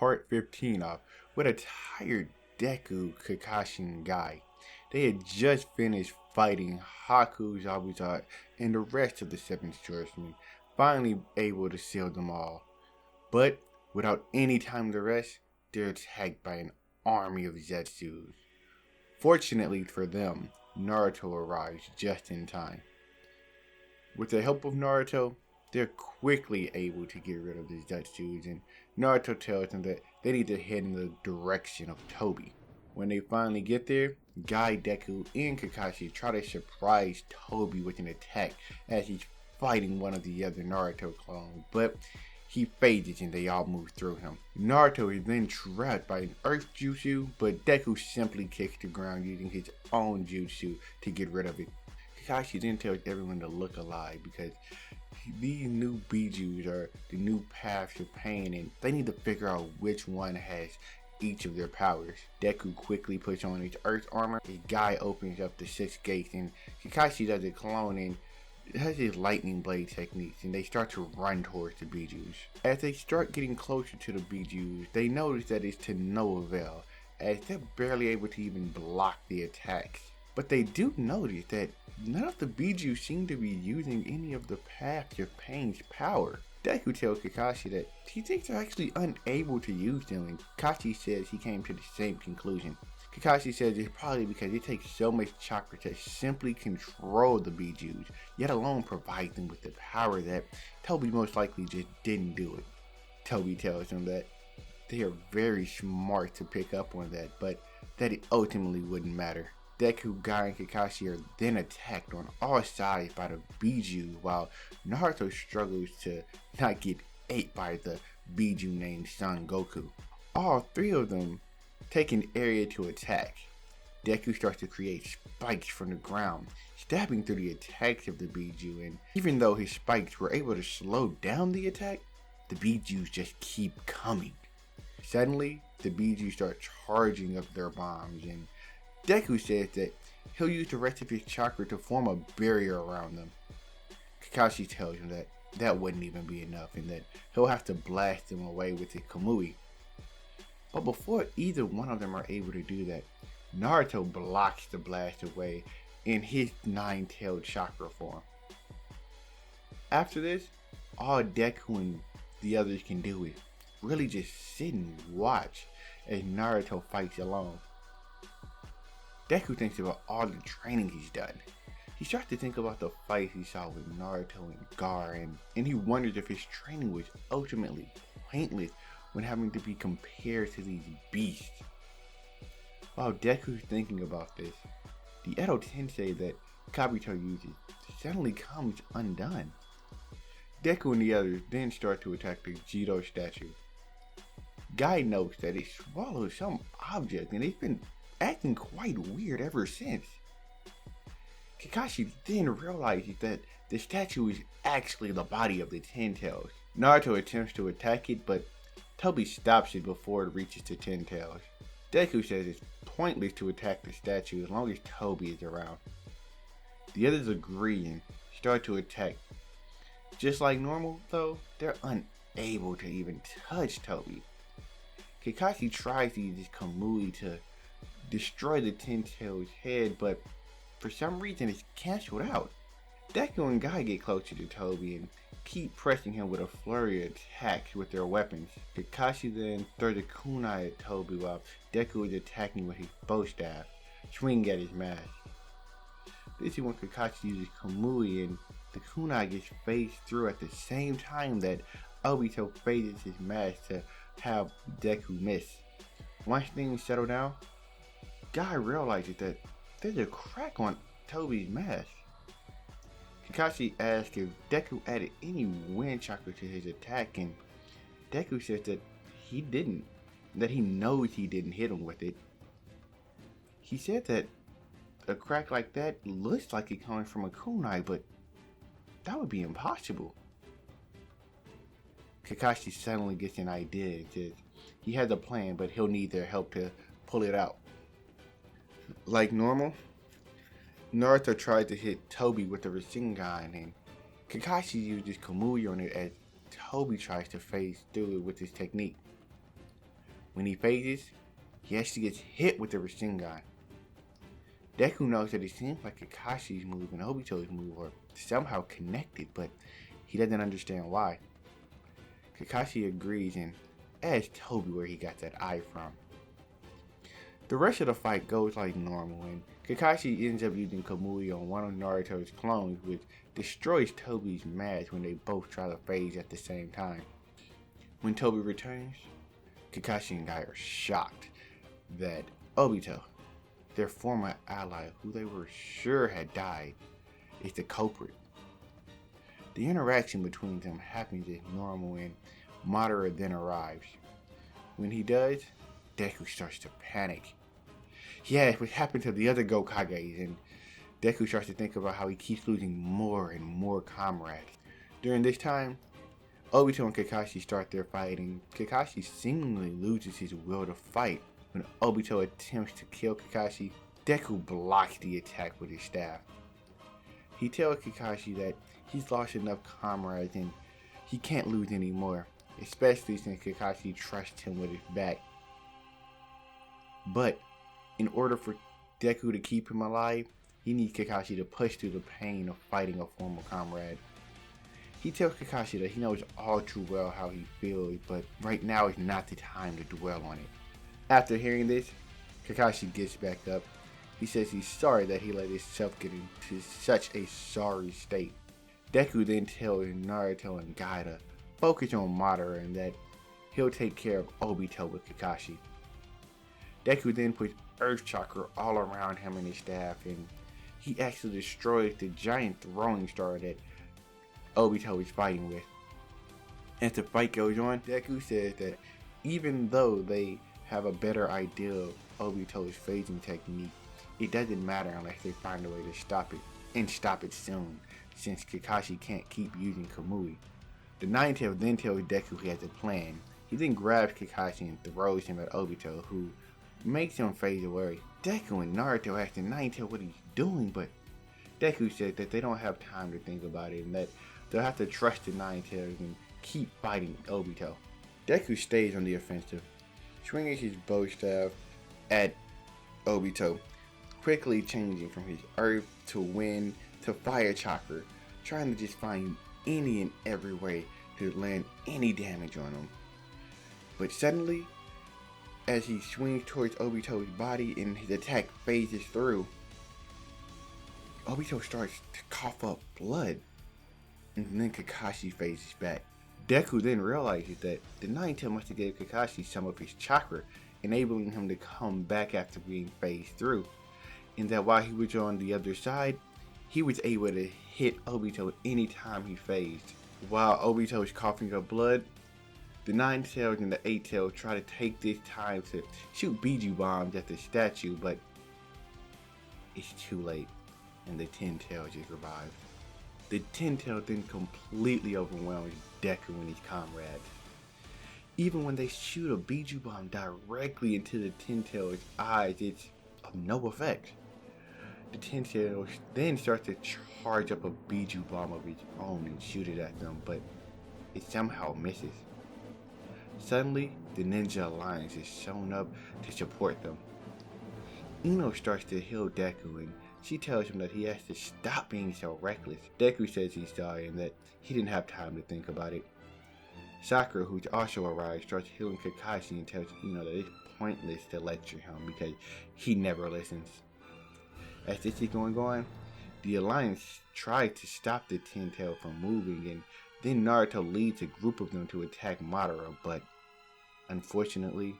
part 15 off with a tired Deku, Kakashi, and Guy. They had just finished fighting Haku, Zabuza, and the rest of the Seven Swordsmen, finally able to seal them all. But without any time to rest, they're attacked by an army of Zetsus. Fortunately for them, Naruto arrives just in time. With the help of Naruto, they're quickly able to get rid of the Zetsus, and Naruto tells them that they need to head in the direction of Toby. When they finally get there, Guy, Deku, and Kakashi try to surprise Toby with an attack as he's fighting one of the other Naruto clones, but he phases and they all move through him. Naruto is then trapped by an earth jutsu, but Deku simply kicks the ground using his own jutsu to get rid of it. Kakashi then tells everyone to look alive because these new bijus are the new paths of pain and they need to figure out which one has each of their powers. Deku quickly puts on his earth armor, a Guy opens up the 6 gates, and Kakashi does a clone and has his lightning blade techniques, and they start to run towards the bijus. As they start getting closer to the bijus, they notice that it's to no avail, as they're barely able to even block the attacks. But they do notice that none of the biju seem to be using any of the Paths of Pain's power. Deku tells Kakashi that he thinks they're actually unable to use them, and Kakashi says he came to the same conclusion. Kakashi says it's probably because it takes so much chakra to simply control the bijus, yet alone provide them with the power that Toby most likely just didn't do it. Toby tells him that they are very smart to pick up on that, but that it ultimately wouldn't matter. Deku, Guy, and Kakashi are then attacked on all sides by the biju, while Naruto struggles to not get ate by the biju named Son Goku. All 3 of them take an area to attack. Deku starts to create spikes from the ground, stabbing through the attacks of the biju, and even though his spikes were able to slow down the attack, the bijus just keep coming. Suddenly, the biju start charging up their bombs, and Deku says that he'll use the rest of his chakra to form a barrier around them. Kakashi tells him that that wouldn't even be enough and that he'll have to blast them away with his Kamui. But before either one of them are able to do that, Naruto blocks the blast away in his 9-tailed chakra form. After this, all Deku and the others can do is really just sit and watch as Naruto fights alone. Deku thinks about all the training he's done. He starts to think about the fights he saw with Naruto and Gar, and he wonders if his training was ultimately pointless when having to be compared to these beasts. While Deku's thinking about this, the Edo Tensei that Obito uses suddenly comes undone. Deku and the others then start to attack the Jito statue. Guy notes that it swallows some object and it's been acting quite weird ever since. Kakashi then realizes that the statue is actually the body of the Ten Tails. Naruto attempts to attack it, but Toby stops it before it reaches the Ten Tails. Deku says it's pointless to attack the statue as long as Toby is around. The others agree and start to attack. Just like normal though, they're unable to even touch Toby. Kakashi tries to use his Kamui to destroy the Ten Tails head, but for some reason it's cancelled out. Deku and Guy get closer to Toby and keep pressing him with a flurry of attacks with their weapons. Kakashi then throws a kunai at Toby while Deku is attacking with his bow staff, swinging at his mask. This is when Kakashi uses Kamui and the kunai gets phased through at the same time that Obito phases his mask to have Deku miss. Once things settle down, Guy realizes that there's a crack on Toby's mask. Kakashi asks if Deku added any wind chakra to his attack, and Deku says that he didn't, that he knows he didn't hit him with it. He said that a crack like that looks like it comes from a kunai, but that would be impossible. Kakashi suddenly gets an idea and says he has a plan, but he'll need their help to pull it out. Like normal, Naruto tries to hit Toby with the Rasengan, and Kakashi uses Kamui on it as Toby tries to phase through it with his technique. When he phases, he actually gets hit with the Rasengan. Deku knows that it seems like Kakashi's move and Obito's move are somehow connected, but he doesn't understand why. Kakashi agrees and asks Toby where he got that eye from. The rest of the fight goes like normal, and Kakashi ends up using Kamui on one of Naruto's clones, which destroys Toby's mask when they both try to phase at the same time. When Toby returns, Kakashi and Guy are shocked that Obito, their former ally who they were sure had died, is the culprit. The interaction between them happens as normal and Madara then arrives. When he does, Deku starts to panic. Yeah, what happened to the other Gokages, and Deku starts to think about how he keeps losing more and more comrades. During this time, Obito and Kakashi start their fight, and Kakashi seemingly loses his will to fight. When Obito attempts to kill Kakashi, Deku blocks the attack with his staff. He tells Kakashi that he's lost enough comrades and he can't lose anymore, especially since Kakashi trusts him with his back. But in order for Deku to keep him alive, he needs Kakashi to push through the pain of fighting a former comrade. He tells Kakashi that he knows all too well how he feels, but right now is not the time to dwell on it. After hearing this, Kakashi gets back up. He says he's sorry that he let himself get into such a sorry state. Deku then tells Naruto and Guy to focus on Madara and that he'll take care of Obito with Kakashi. Deku then puts Earth Chakra all around him and his staff, and he actually destroys the giant throwing star that Obito is fighting with. As the fight goes on, Deku says that even though they have a better idea of Obito's phasing technique, it doesn't matter unless they find a way to stop it, and stop it soon, since Kakashi can't keep using Kamui. The Nine-Tails then tells Deku he has a plan. He then grabs Kakashi and throws him at Obito, who makes him phase away. Deku and Naruto ask the Nine-Tails what he's doing, but Deku says that they don't have time to think about it and that they'll have to trust the Nine-Tails and keep fighting Obito. Deku stays on the offensive, swinging his bow staff at Obito, quickly changing from his earth to wind to fire chakra, trying to just find any and every way to land any damage on him. But suddenly, as he swings towards Obito's body and his attack phases through, Obito starts to cough up blood, and then Kakashi phases back. Deku then realizes that the Nine-Tails must have gave Kakashi some of his chakra, enabling him to come back after being phased through, and that while he was on the other side, he was able to hit Obito anytime he phased. While Obito is coughing up blood, the Nine-Tails and the Eight-Tails try to take this time to shoot biju bombs at the statue, but it's too late, and the Ten-Tails is revived. The Ten-Tails then completely overwhelms Deku and his comrades. Even when they shoot a biju bomb directly into the Ten-Tails' eyes, it's of no effect. The Ten-Tails then starts to charge up a biju bomb of its own and shoot it at them, but it somehow misses. Suddenly, the Ninja Alliance is shown up to support them. Ino starts to heal Deku, and she tells him that he has to stop being so reckless. Deku says he's sorry and that he didn't have time to think about it. Sakura, who's also arrived, starts healing Kakashi and tells Ino that it's pointless to lecture him because he never listens. As this is going on, the Alliance tries to stop the Ten-Tails from moving, and then Naruto leads a group of them to attack Madara, but unfortunately,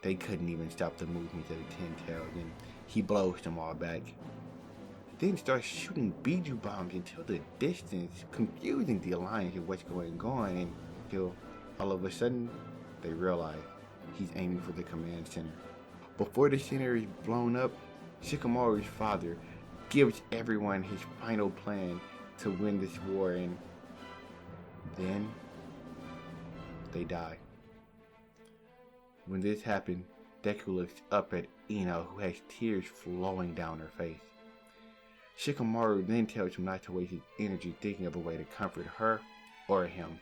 they couldn't even stop the movement of the Ten-Tails, and he blows them all back. Then starts shooting biju bombs into the distance, confusing the Alliance with what's going on, until all of a sudden, they realize he's aiming for the command center. Before the center is blown up, Shikamaru's father gives everyone his final plan to win this war, and then they die. When this happened, Deku looks up at Ino, who has tears flowing down her face. Shikamaru then tells him not to waste his energy thinking of a way to comfort her or him.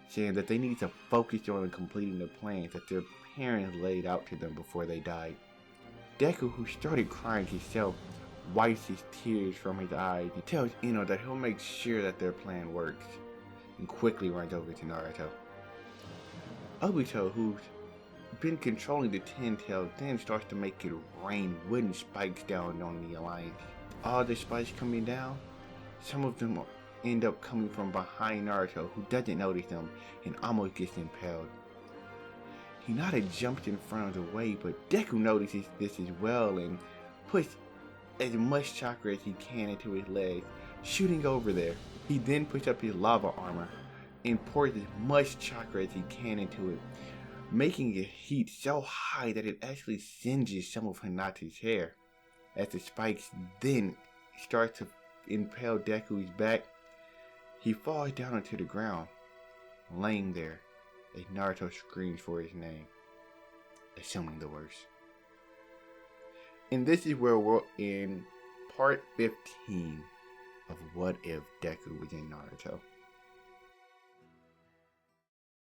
saying that they need to focus on completing the plans that their parents laid out to them before they died. Deku, who started crying himself, wipes his tears from his eyes and tells Ino that he'll make sure that their plan works, and quickly runs over to Naruto. Obito, who's been controlling the Ten Tails, then starts to make it rain wooden spikes down on the Alliance. All the spikes coming down, some of them end up coming from behind Naruto, who doesn't notice them and almost gets impaled. Hinata jumps in front of the way, but Deku notices this as well and puts as much chakra as he can into his legs, shooting over there. He then puts up his lava armor and pours as much chakra as he can into it, making it heat so high that it actually singes some of Hinata's hair. As the spikes then start to impale Deku's back, he falls down onto the ground, laying there as Naruto screams for his name, assuming the worst. And this is where we're in part 15 of What If Deku was in Naruto.